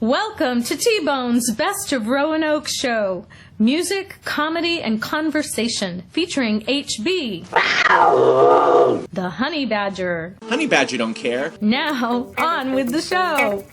Welcome to T-Bone's Best of Roanoke Show. Music, comedy, and conversation featuring HB, the Honey Badger. Honey Badger don't care. Now, on with the show.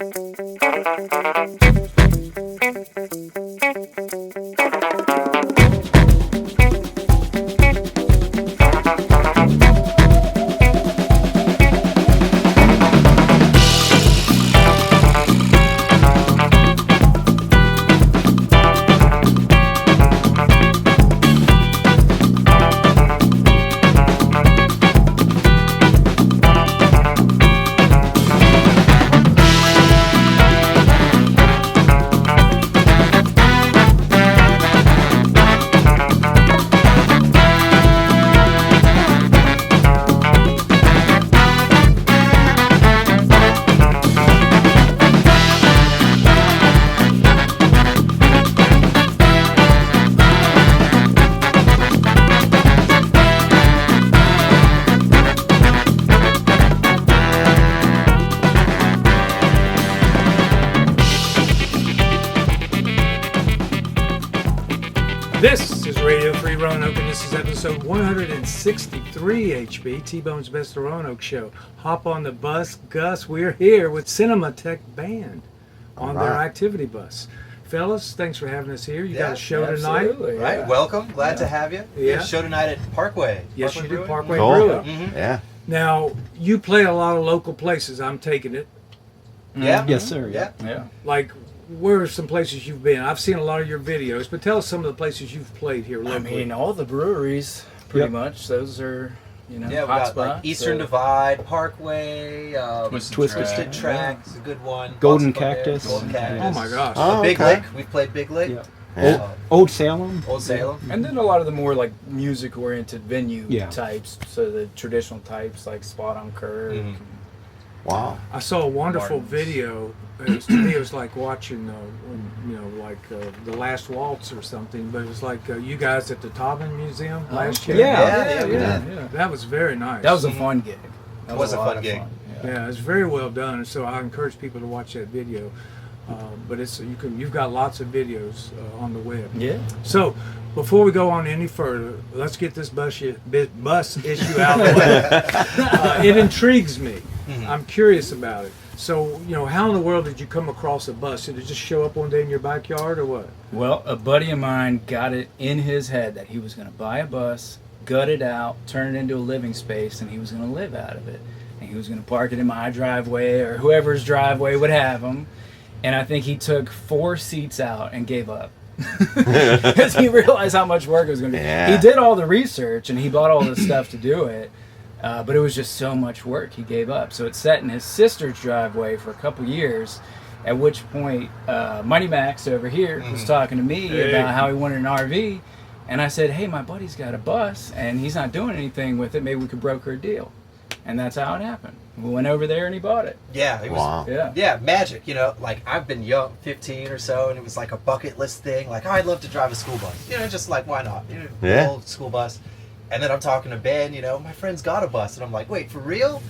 This is Radio Free Roanoke, and this is episode 163 HB, T-Bone's Best of Roanoke Show. Hop on the bus, Gus. We're here with Cinémathèque Band on their activity bus. Fellas, thanks for having us here. You got a show tonight. Right, welcome. Glad to have you. We have a show tonight at Parkway. Yes, you do. Parkway Cool. Brewing. Mm-hmm. Yeah. Now, you play a lot of local places, I'm taking it. Yeah. Yes, sir. Yeah. Like, where are some places you've been? I've seen a lot of your videos, but tell us some of the places you've played here locally. I mean, all the breweries, pretty much. Those are, we hot got spots. like Eastern Divide, Parkway, Twisted Track is a good one. Golden Lots of there. Cactus. Golden Cactus. Oh my gosh. Oh, Big okay. Lick. We've played Big Lick. Yeah. Old Salem. Old Salem. And then a lot of the more like music-oriented venue types. So the traditional types like Spot on Curve. Mhm. Wow. I saw a wonderful Martin's. video. To me, it was like watching, the Last Waltz or something. But it was like you guys at the Taubman Museum last year. Yeah, we did. That was very nice. That was a fun gig. That Was a lot fun of gig. Yeah, it's very well done. So I encourage people to watch that video. But you've got lots of videos on the web. Yeah. So before we go on any further, let's get this bus issue out of the way. It intrigues me. I'm curious about it. So, how in the world did you come across a bus? Did it just show up one day in your backyard or what? Well, a buddy of mine got it in his head that he was going to buy a bus, gut it out, turn it into a living space, and he was going to live out of it. And he was going to park it in my driveway or whoever's driveway would have him. And I think he took 4 seats out and gave up. Because he realized how much work it was going to be. Yeah. He did all the research and he bought all the stuff to do it. But it was just so much work, he gave up. So it sat in his sister's driveway for a couple years, at which point Mighty Max over here was talking to me about how he wanted an RV. And I said, hey, my buddy's got a bus, and he's not doing anything with it. Maybe we could broker a deal. And that's how it happened. We went over there and he bought it. Yeah, it was. Wow. Yeah, magic. Like I've been young, 15 or so, and it was like a bucket list thing. Like, I'd love to drive a school bus. Just like, why not? Yeah. Old school bus. And then I'm talking to Ben, my friend's got a bus. And I'm like, wait, for real?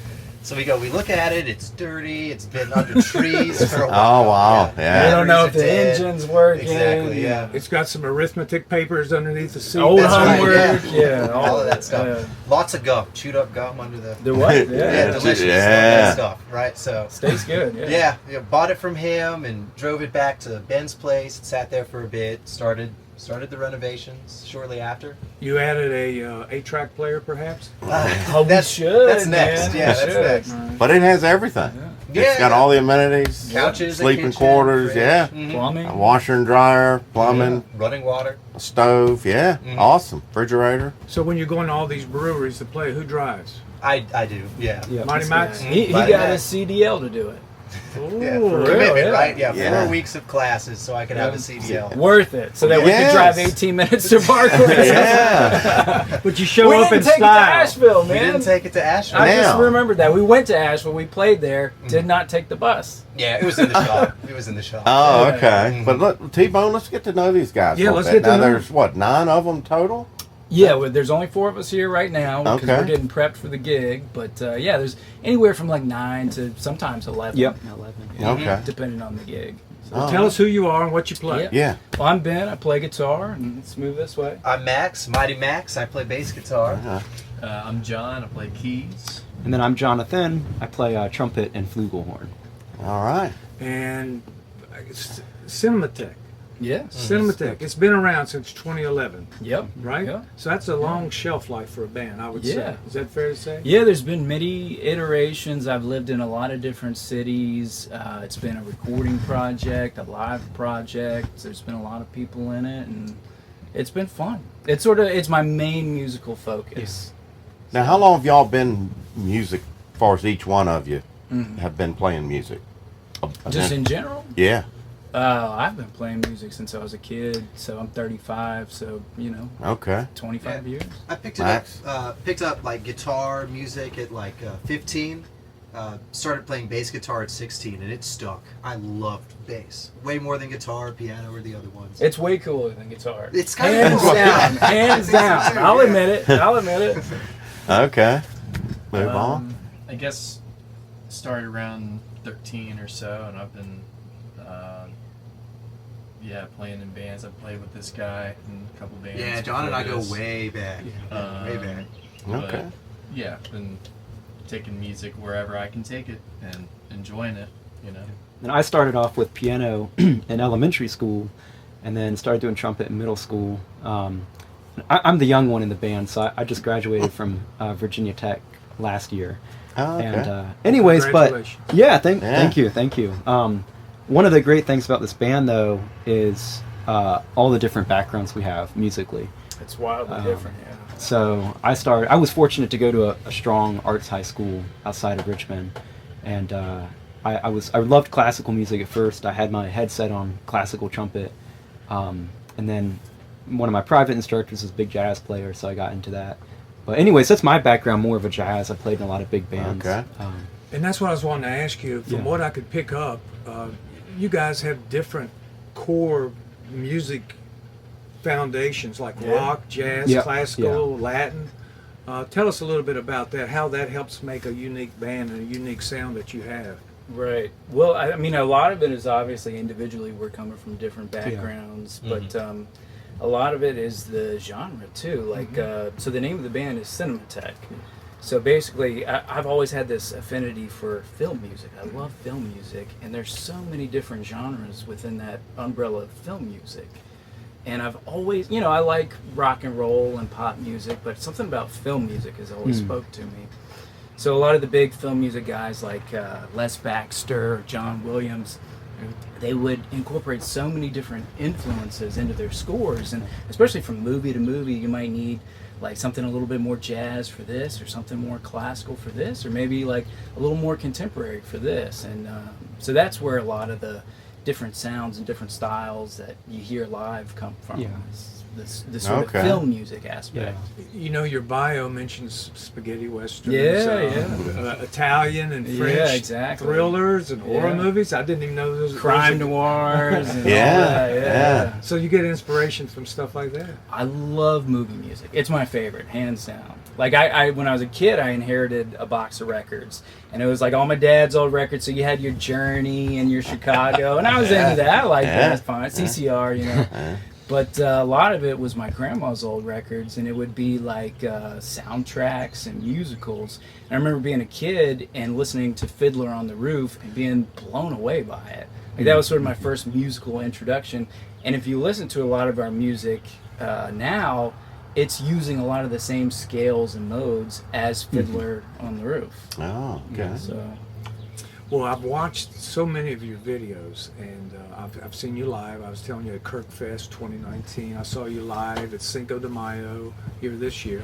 So we look at it, it's dirty, it's been under trees for a while. Oh, wow. Yeah. We don't know if Batteries the are dead. engine's working. Exactly, yeah. It's got some arithmetic papers underneath the seat. Old That's right, homework. yeah. Yeah. All of that stuff. Lots of gum, chewed up gum under the... The what? Yeah, delicious. Yeah. That stuff, right? So... Stays good. Yeah, bought it from him and drove it back to Ben's place. Sat there for a bit. Started the renovations shortly after. You added a 8-track player, perhaps? We That's should. That's next. Man. Yeah, We that's should. next. But it has everything. Yeah. It's got all the amenities. Couches, a sleeping kitchen, quarters, fridge. yeah. Mhm. Plumbing. A washer and dryer, plumbing, Running water. a stove, yeah. Mhm. Awesome. Refrigerator. So when you're going to all these breweries to play, who drives? I do. Yeah. Yeah, Mighty that's Max? good. He Mighty got Max. his CDL to do it. Yeah, Ooh. for real, commitment, yeah. right? Yeah, Yeah. 4 weeks of classes so I could have a CDL. Worth it. So that we Yes. could drive 18 minutes to Parkway. Yeah. But you show We up in didn't take it to style. Asheville, We man. didn't take it to Asheville. I just Now. remembered that. We went to Asheville. We played there. Did not take the bus. Yeah, it was in the shop. It was in the shop. Oh, Yeah. okay. But look, T-Bone, let's get to know these guys. Yeah, a little let's bit. get to Now, know there's, 9 of them total? Yeah, well, there's only 4 of us here right now because Okay. we're getting prepped for the gig. But yeah, there's anywhere from like 9 to sometimes 11. Yep, 11. Yeah. Okay. Depending on the gig. So, Oh. Tell us who you are and what you play. Yeah. Yeah. well, I'm Ben. I play guitar, and let's move this way. I'm Max, Mighty Max. I play bass guitar. Uh-huh. I'm John. I play keys. And then I'm Jonathan. I play trumpet and flugelhorn. All right. And Cinémathèque. Yeah. Cinémathèque. It's been around since 2011, Yep. right? Yeah. So that's a long shelf life for a band, I would say. Yeah. Is that fair to say? Yeah, there's been many iterations. I've lived in a lot of different cities. It's been a recording project, a live project. There's been a lot of people in it, and it's been fun. It's my main musical focus. Now, how long have y'all been music, as far as each one of you have been playing music? Just in general, Yeah. I've been playing music since I was a kid. So I'm 35. So Okay. 25 years. I picked Max? picked up like guitar music at like 15. Started playing bass guitar at 16, and it stuck. I loved bass way more than guitar, piano, or the other ones. It's way cooler than guitar. It's kind of hands cool. down, hands down. I think so too, I'll yeah. admit it. I'll admit it. Okay. Move on. I guess started around 13 or so, and I've been, playing in bands. I've played with this guy in a couple bands. Yeah, John and I go before this. way back. Way back. Okay. Yeah, been taking music wherever I can take it and enjoying it. And I started off with piano in elementary school, and then started doing trumpet in middle school. I'm the young one in the band, so I just graduated from Virginia Tech last year. Oh, okay. And anyways, but Congratulations. yeah, Yeah. thank you. One of the great things about this band, though, is all the different backgrounds we have musically. It's wildly different. Yeah. So I was fortunate to go to a strong arts high school outside of Richmond, and I loved classical music at first. I had my headset on classical trumpet, and then one of my private instructors was a big jazz player, so I got into that. But anyways, that's my background, more of a jazz. I played in a lot of big bands. Okay. And that's what I was wanting to ask you. From Yeah. what I could pick up, you guys have different core music foundations, like Yeah. rock, jazz, Yep. classical, Latin. Tell us a little bit about that, how that helps make a unique band and a unique sound that you have. Right. Well, I mean, a lot of it is obviously individually we're coming from different backgrounds, but a lot of it is the genre too. Like, so the name of the band is Cinémathèque. So basically, I've always had this affinity for film music. I love film music, and there's so many different genres within that umbrella of film music. And I've always, I like rock and roll and pop music, but something about film music has always spoke to me. So a lot of the big film music guys like Les Baxter, John Williams, they would incorporate so many different influences into their scores, and especially from movie to movie, you might need like something a little bit more jazz for this, or something more classical for this, or maybe like a little more contemporary for this. And so that's where a lot of the different sounds and different styles that you hear live come from. Yeah. This sort Okay. of film music aspect. Your bio mentions spaghetti westerns, Italian and French Yeah, exactly. thrillers and horror Yeah. movies. I didn't even know those. Crime those are- noirs and Yeah, all that. yeah. So you get inspiration from stuff like that. I love movie music. It's my favorite, hands down. Like I when I was a kid, I inherited a box of records, and it was like all my dad's old records. So you had your Journey and your Chicago, and I was into that. I like that. It's fine. CCR, But a lot of it was my grandma's old records, and it would be like soundtracks and musicals. And I remember being a kid and listening to Fiddler on the Roof and being blown away by it. Like that was sort of my first musical introduction. And if you listen to a lot of our music now, it's using a lot of the same scales and modes as Fiddler on the Roof. Oh, okay. So Well, I've watched so many of your videos, and I've seen you live. I was telling you at Kirk Fest 2019. I saw you live at Cinco de Mayo here this year.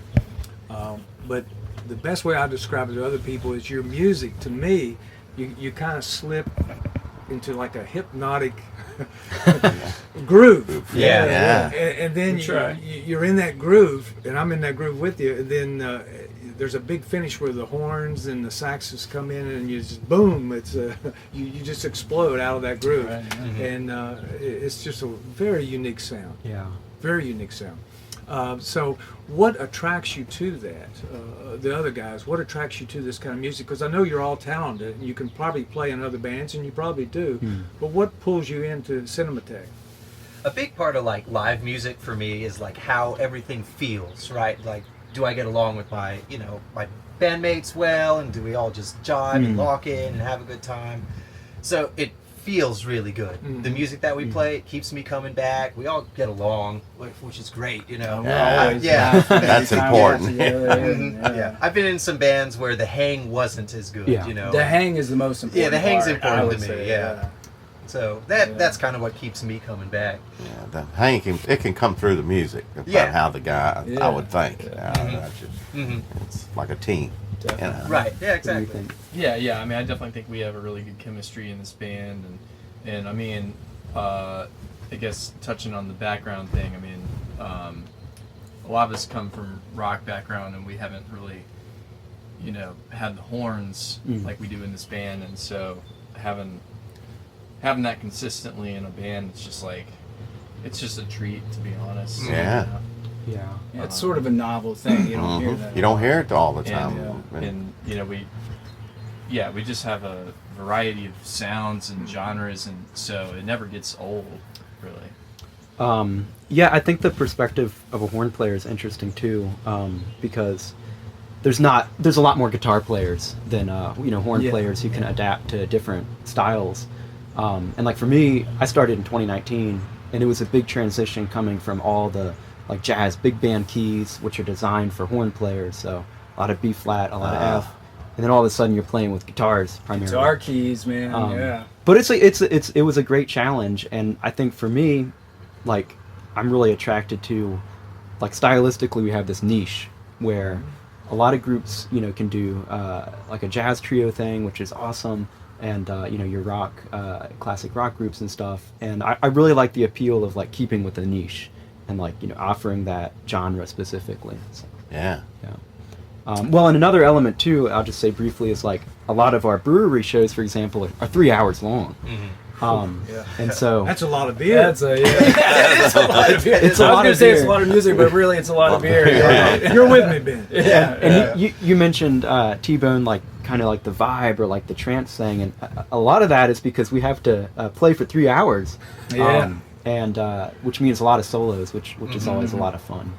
But the best way I describe it to other people is your music. To me, you kind of slip into like a hypnotic groove. Yeah. And then That's right. you're in that groove, and I'm in that groove with you. And then there's a big finish where the horns and the saxes come in, and you just boom! It's you just explode out of that groove, Right. and it's just a very unique sound. Yeah. Very unique sound. So what attracts you to that? The other guys, what attracts you to this kind of music? Because I know you're all talented, and you can probably play in other bands, and you probably do. But what pulls you into Cinémathèque? A big part of like live music for me is like how everything feels, right? Like, do I get along with my, my bandmates well, and do we all just jive and lock in and have a good time? So it feels really good. The music that we play, it keeps me coming back. We all get along, which is great, Yeah. That's important. Yeah. I've been in some bands where the hang wasn't as good, The hang is the most important. Yeah, the hang's part, important to me. say, Yeah. So that's kind of what keeps me coming back. Yeah, the hang can come through the music. About how the guy, I would think. That's just, it's like a team. Right. Yeah. Exactly. Yeah. I mean, I definitely think we have a really good chemistry in this band, and I mean, I guess touching on the background thing. I mean, a lot of us come from rock background, and we haven't really, had the horns like we do in this band, and so having that consistently in a band, it's just a treat, to be honest. Yeah. Yeah. It's sort of a novel thing. You don't hear that. You don't hear it all the time. And we just have a variety of sounds and genres, and so it never gets old, really. Yeah, I think the perspective of a horn player is interesting too, because there's a lot more guitar players than horn players who can adapt to different styles. And like for me, I started in 2019, and it was a big transition coming from all the like jazz big band keys, which are designed for horn players. So a lot of B flat, a lot of F, and then all of a sudden you're playing with guitars primarily. Guitar keys, man. But it was a great challenge, and I think for me, like I'm really attracted to, like stylistically we have this niche where a lot of groups can do like a jazz trio thing, which is awesome. And your rock, classic rock groups and stuff, and I really like the appeal of like keeping with the niche, and like offering that genre specifically. So, yeah. Well, and another element too, I'll just say briefly, is like a lot of our brewery shows, for example, are 3 hours long. And so that's a lot of beer. It's a lot of beer. It's a lot of music, but really it's a lot of beer. You're with me, Ben. And you mentioned T-Bone, like kind of like the vibe or like the trance thing, and a lot of that is because we have to play for 3 hours. And which means a lot of solos, which is always a lot of fun.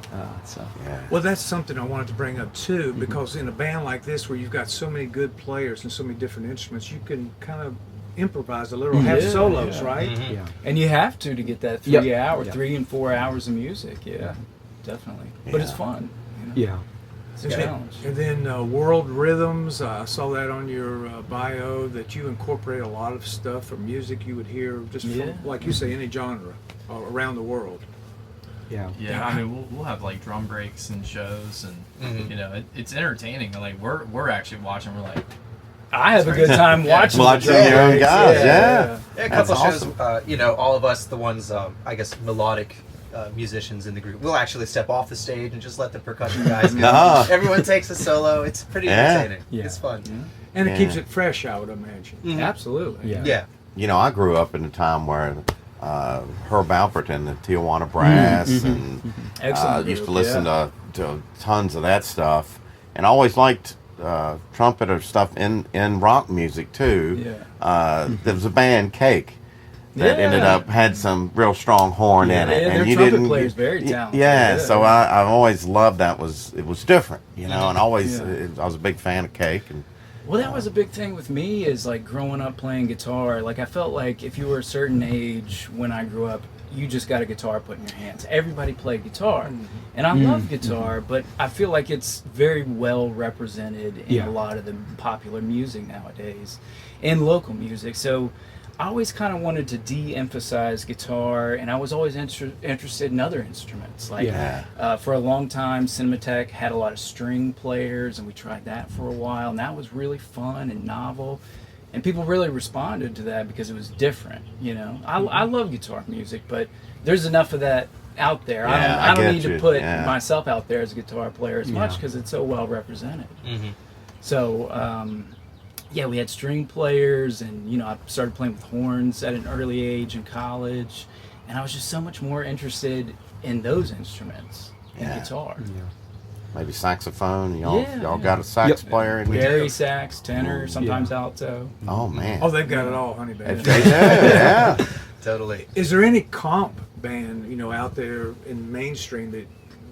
Well, that's something I wanted to bring up too, because in a band like this, where you've got so many good players and so many different instruments, you can kind of improvise a little, have solos, right? Yeah. And you have to get that 3 and 4 hours of music. Yeah, definitely. But it's fun. Yeah. It's a challenge. And then World Rhythms, I saw that on your bio, that you incorporate a lot of stuff or music you would hear just from, like you say, any genre around the world. Yeah. I mean, we'll have like drum breaks and shows, and it's entertaining. Like we're actually watching. We're like, I have a good time watching your own guys. Yeah, a couple shows. All of us, the ones I guess melodic musicians in the group, we'll actually step off the stage and just let the percussion guys go. Everyone takes a solo. It's pretty entertaining. It's fun. And it keeps it fresh, I would imagine. Absolutely. Yeah. I grew up in a time where Herb Alpert and the Tijuana Brass, and used to listen to tons of that stuff, and I always liked trumpet or stuff in rock music too. There was a band, Cake, that ended up had some real strong horn in it, and their trumpet player's very talented. So I always loved that. It was different, and always I was a big fan of Cake. And well, that was a big thing with me, is like growing up playing guitar. Like I felt like if you were a certain age when I grew up, you just got a guitar put in your hands. Everybody played guitar, and I love guitar, but I feel like it's very well represented in a lot of the popular music nowadays, and local music. So I always kind of wanted to de-emphasize guitar, and I was always interested in other instruments. Like for a long time, Cinémathèque had a lot of string players, and we tried that for a while, and that was really fun and novel. And people really responded to that because it was different, I love guitar music, but there's enough of that out there. I don't need to put myself out there as a guitar player as much because it's so well represented. So, we had string players, and, I started playing with horns at an early age in college, and I was just so much more interested in those instruments. and guitar. Yeah. Maybe saxophone. Y'all, Yeah, y'all yeah. got a sax Yep. player in here? Bari sax, tenor, sometimes alto. Oh man. Oh, they've got it all, honey band. They do, yeah. Totally. Is there any comp band, out there in mainstream that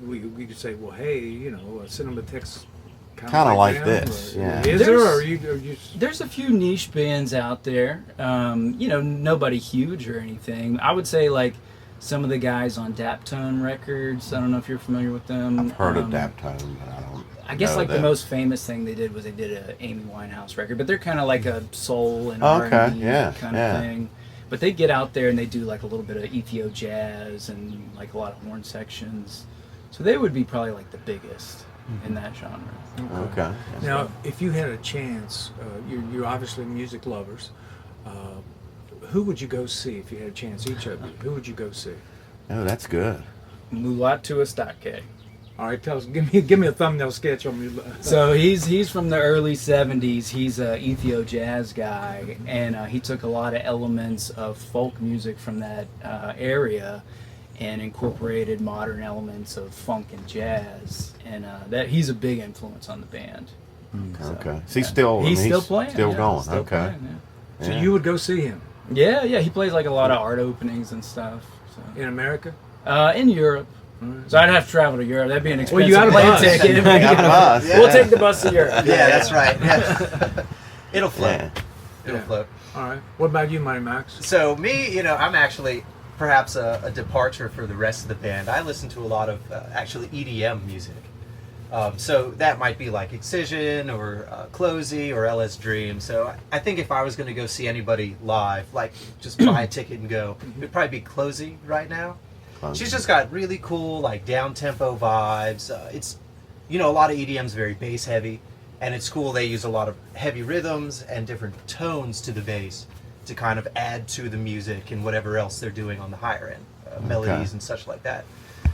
we could say, well, hey, Cinémathèque's Kind of like them, this, or- yeah. Is there, or There's- are you There's a few niche bands out there. Nobody huge or anything. I would say like some of the guys on Daptone Records. I don't know if you're familiar with them. I've heard of Daptone, but I don't. I guess know like the them. most famous thing they did was they did a Amy Winehouse record, but they're kind of like a soul and Okay, R&B yeah, kind yeah. of thing. But they get out there and they do like a little bit of Ethio jazz and like a lot of horn sections. So they would be probably like the biggest in that genre. Okay. now? If you had a chance, you're obviously music lovers. Who would you go see if you had a chance? Each of you, who would you go see? Oh, that's good. Mulatu Astake. All right, tell us. Give me a thumbnail sketch on me. So he's from the early '70s. He's a Ethio jazz guy, and he took a lot of elements of folk music from that area, and incorporated modern elements of funk and jazz. And that he's a big influence on the band. Okay. So he's still. He's still playing. Still yeah, going. still Okay. playing, So you would go see him yeah. Yeah. He plays like a lot of art openings and stuff. So. in America? In Europe. So I'd have to travel to Europe. That'd be an expensive Well, you got a plane bus. ticket. You got a bus, We'll yeah. take the bus to Europe. Yeah, that's right. Yeah. It'll float. Yeah. It'll Yeah. float. All right. What about you, Mighty Max? So me, I'm actually perhaps a departure for the rest of the band. I listen to a lot of actually EDM music. So that might be like Excision or Closey or LS Dream. So I think if I was going to go see anybody live, like just buy a ticket and go, it'd probably be Closey right now. She's just got really cool, like down-tempo vibes. It's, a lot of EDM's very bass heavy, and it's cool. They use a lot of heavy rhythms and different tones to the bass to kind of add to the music and whatever else they're doing on the higher end, melodies and such like that.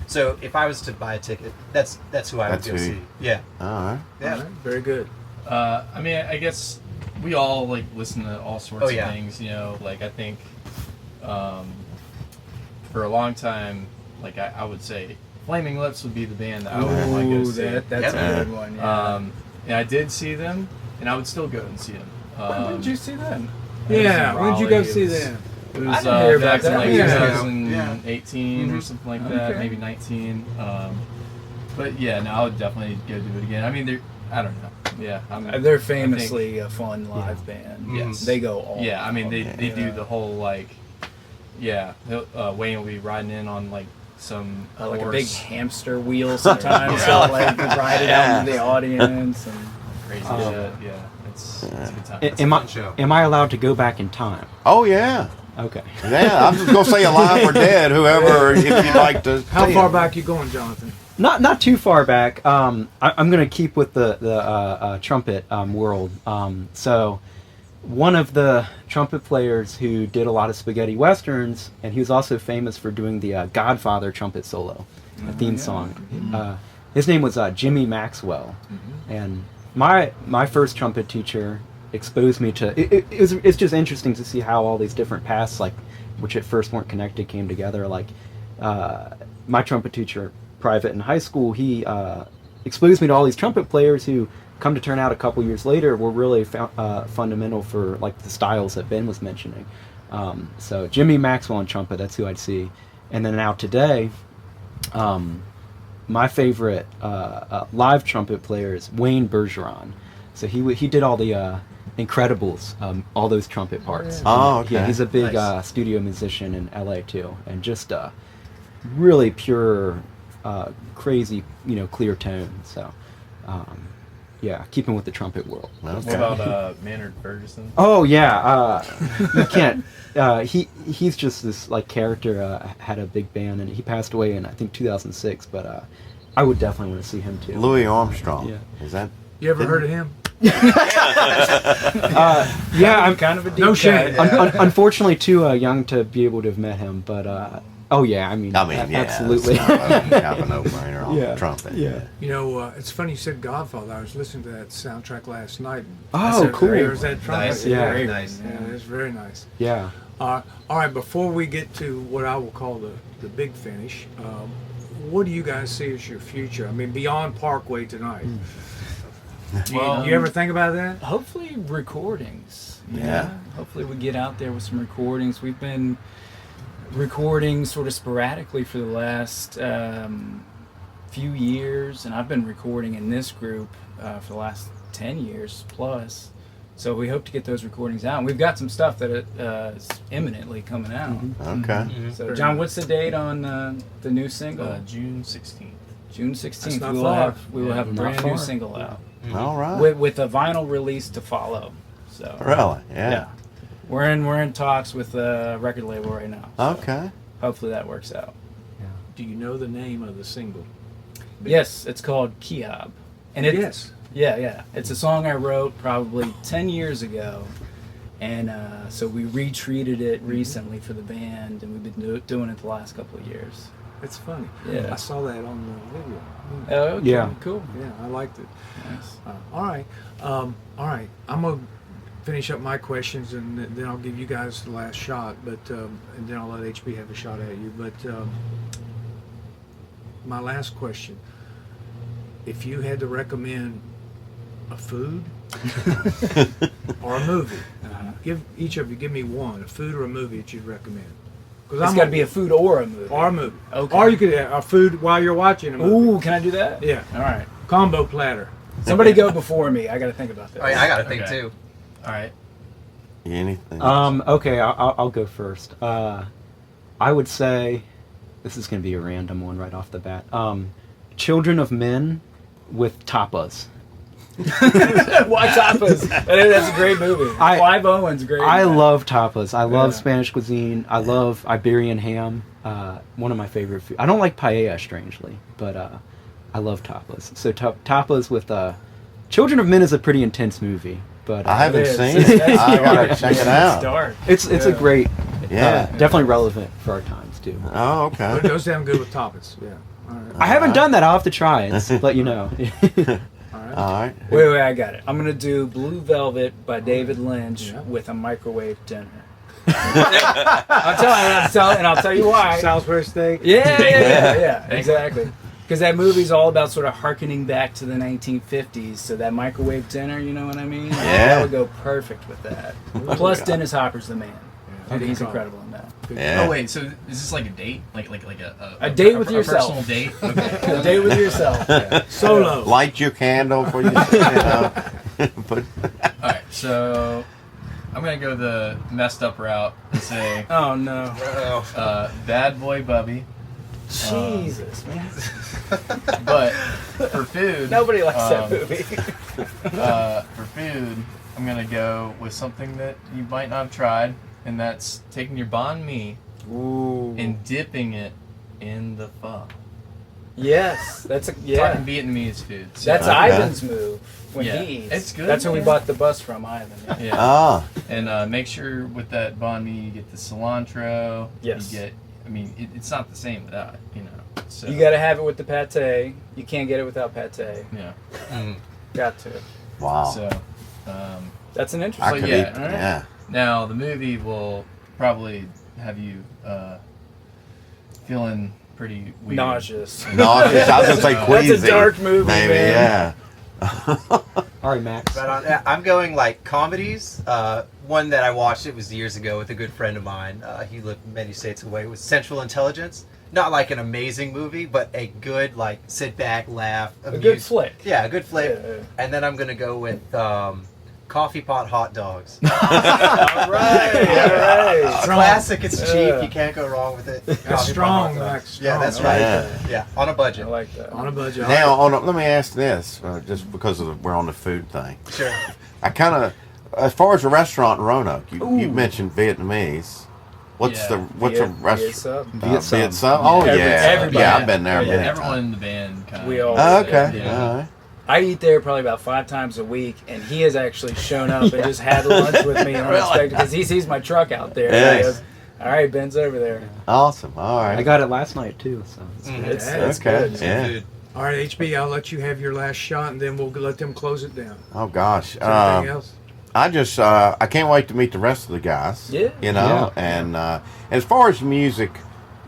So if I was to buy a ticket, that's who I would That's go who see. you- Yeah, All right. yeah. All right. Very good. I mean, I guess we all like listen to all sorts Oh, yeah. of things, Like I think for a long time, like I would say, Flaming Lips would be the band that I would want to go see. That's Yeah. a good one. Yeah. And I did see them, and I would still go and see them. When did you see them? Yeah. When did you go Raleigh. see It was- them? It I was didn't hear about back in that. like Yeah. 2018 or something like that, Okay. maybe 19. But yeah, no, I would definitely go do it again. I mean, I don't know. Yeah, They're I famously a fun live band. Yes. They go all. Yeah, I mean, they do Yeah. the whole like, Wayne will be riding in on like some Like a horse, big hamster wheel sometimes, so like you ride it out into the audience. And crazy shit. Yeah, it's a good time. Am fun I show. am I allowed to go back in time? Oh yeah. Okay. Yeah. I'm just gonna say alive or dead, whoever. If you'd like to. How see far him. back you going, Jonathan? Not too far back. I'm going to keep with the trumpet world. So one of the trumpet players who did a lot of spaghetti westerns, and he was also famous for doing the Godfather trumpet solo, the theme song. His name was Jimmy Maxwell, and my first trumpet teacher exposed me to. It's just interesting to see how all these different paths, like which at first weren't connected, came together. Like my trumpet teacher. Private in high school, he exposed me to all these trumpet players who come to turn out a couple years later were really fundamental for like the styles that Ben was mentioning. So Jimmy Maxwell on trumpet, that's who I'd see. And then now today, my favorite live trumpet player is Wayne Bergeron. So he did all the Incredibles, all those trumpet parts. Oh, okay. Yeah, he's a big Nice. studio musician in LA too, and just really pure, crazy, clear tone. So, yeah, keeping with the trumpet world. What Okay. about Maynard Ferguson? Oh yeah, you can't. He's just this like character. Had a big band, and he passed away in I think 2006. But I would definitely want to see him too. Louis Armstrong. Yeah. Is that? You ever heard of him? Yeah, I'm kind of a deep No shame. unfortunately too young to be able to have met him. But oh yeah, I mean, Yeah. absolutely. That's kind of a no-brainer on Yeah. the trumpet. Yeah. It's funny you said Godfather. I was listening to that soundtrack last night. Oh, cool. There's that trumpet. Nice. Yeah. Very nice. Yeah, it's very nice. Yeah. All right, before we get to what I will call the big finish, what do you guys see as your future? I mean, beyond Parkway tonight. Well, You ever think about that? Hopefully recordings. Yeah. Hopefully we get out there with some recordings. We've been recording sort of sporadically for the last few years, and I've been recording in this group for the last 10 years plus. So we hope to get those recordings out. And we've got some stuff that is imminently coming out. Okay. So, John, what's the date on the new single? June 16th. June 16th. not We will far. have a Not brand new far. single out All right. with a vinyl release to follow. So Really? Yeah. we're in talks with a record label right now. So Okay. hopefully that works out. Do you know the name of the single? Yes, it's called Kiob, and it Yes. yeah. It's a song I wrote probably 10 years ago, and so we retreated it recently for the band, and we've been doing it the last couple of years. It's funny. Yeah. I saw that on the video. Oh, okay, Yeah. cool. Yeah, I liked it. Nice. All right. I'm gonna finish up my questions, and then I'll give you guys the last shot. But and then I'll let HB have a shot at you. But my last question: if you had to recommend a food or a movie, give each of you give me one, a food or a movie that you'd recommend. Because It's got to be a food or a movie. or a movie. Okay. Or you could have a food while you're watching a movie. Ooh, can I do that? Yeah. All right. Combo platter. Somebody go before me. I got to think about this. Oh, yeah, I got to think Okay. too. All right. Anything? Okay, I'll go first. I would say this is going to be a random one right off the bat. Children of Men with tapas. Why tapas? That's a great movie. Clive Owen's great. I love tapas. I love Yeah. Spanish cuisine. I love Iberian ham. One of my favorite food. I don't like paella, strangely, but I love tapas. So tapas with Children of Men is a pretty intense movie, but I haven't It is. seen it. I gotta check it It's out. dark. it's a great, Yeah. definitely relevant for our times too. Oh, But okay. it goes down good with tapas. Yeah. All right. I haven't done that. I'll have to try it. Let you know. All right. All right. Wait, I got it. I'm gonna do Blue Velvet by David Lynch Yeah. with a microwave dinner. I'll tell you why. Salisbury steak. Yeah, exactly. Because that movie's all about sort of harkening back to the 1950s. So that microwave dinner, you know what I mean? Yeah. That would go perfect with that. Plus, Dennis Hopper's the man. Dude, he's incredible in that. Yeah. Oh wait, so is this like a date? Like A date with a yourself. personal date? Okay. A date with yourself. Solo. Light your candle for you know. Put, All right, so I'm gonna go the messed up route and say Oh no. Bad Boy Bubby. Jesus, man. But for food, Nobody likes that movie. for food, I'm gonna go with something that you might not have tried, and that's taking your banh mi Ooh. and dipping it in the pho. Yes, that's a Talking yeah. Vietnamese food. So, That's Okay. Ivan's move when Yeah. he eats. It's good, That's who we man. bought the bus from, Ivan. Yeah. yeah. ah. And make sure with that banh mi you get the cilantro. Yes. You get. I mean, it's not the same without it, you know. So You got to have it with the pate. You can't get it without pate. Yeah. Got to. Wow. So. That's an I interesting. so could yeah, eat. all right. Yeah. Now the movie will probably have you feeling pretty weird. Nauseous. Nauseous. I was gonna say That's a queasy. dark movie, Maybe. man. Yeah. All right, Max. But I'm going like comedies. One that I watched, it was years ago with a good friend of mine. He lived many states away. It was Central Intelligence. Not like an amazing movie, but a good like sit back, laugh, A good flick. Yeah, a good flick. Yeah. And then I'm gonna go with coffee pot hot dogs. All right. It's Strong. classic. It's cheap. Yeah. You can't go wrong with it. That's Coffee pot strong, hot dogs. Max. Yeah, that's Strong. right. Yeah. Yeah, on a I budget. like that. On a budget. Now, let me ask this, just because we're on the food thing. Sure. I kind of, as far as a restaurant in Roanoke, you mentioned Vietnamese. What's Yeah. what's a Viet restaurant? sub. Viet sub. Viet sub? Oh yeah, everybody. yeah. I've been there. Yeah, many everyone times. in the band kind of. We all- Oh, okay. Yeah. All right. I eat there probably about 5 times a week, and he has actually shown up and just had lunch with me unexpected because he sees my truck out there. Yeah. And he goes, "All right, Ben's over there." Awesome. All right. I got it last night too, so it's good. It's okay. good. Yeah. All right, HB, I'll let you have your last shot, and then we'll let them close it down. Oh gosh. Anything else? I can't wait to meet the rest of the guys. Yeah. You know, Yeah. and as far as music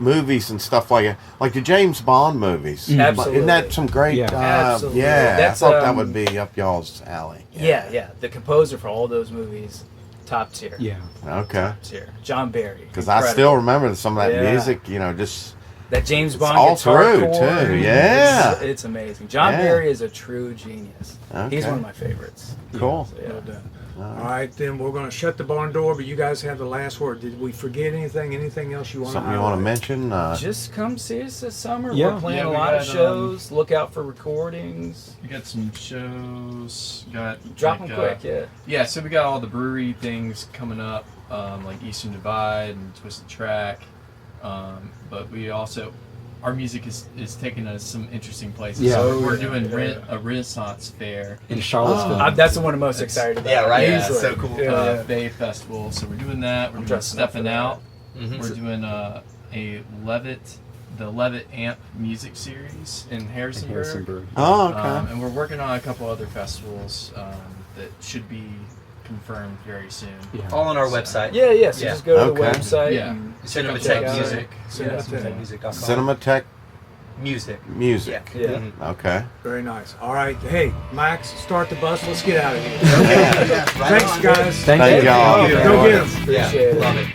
movies and stuff like the James Bond movies. Absolutely. Isn't that some great? Yeah. Absolutely. Yeah, That's, I thought that would be up y'all's alley. Yeah. The composer for all those movies, top tier. Yeah. Okay. Top tier. John Barry. Because I still remember some of that music. You know, just that James Bond all guitar through chord, too. Yeah. It's amazing. John Barry is a true genius. Okay. He's one of my favorites. Cool. So, Well done. All right, then we're going to shut the barn door, but you guys have the last word. Did we forget anything? Anything else you want Something to you want to mention? Just come see us this summer. Yeah. We're playing Yeah, a we lot of got, shows. Look out for recordings. We got some shows. Got Drop like, them quick, yeah. Yeah, so we got all the brewery things coming up, like Eastern Divide and Twisted Track. But we also, our music is taking us some interesting places. Yeah. So we're doing a Renaissance fair. In Charlottesville. That's the one I'm most excited about. Yeah, right. Yeah. It's so cool. Bay Festival. So we're doing that. We're doing dressing up Stepping for that. Out. Mhm. We're doing the Levitt Amp music series in Harrisonburg. Harrisonburg. Oh, okay. And we're working on a couple other festivals that should be confirmed very soon. Yeah. All on our website. Yeah. So Yeah. just go to the Okay. website. Yeah. And Cinémathèque check out Music. Cinémathèque. Music.com. Cinémathèque Music. music. Yeah. Mhm. Okay. Very nice. All right. Hey, Max, start the bus. Let's get out of here. Yeah, right Thanks, on. guys. Thank Thank you. y'all. Go get 'em. Yeah, Appreciate it. love it.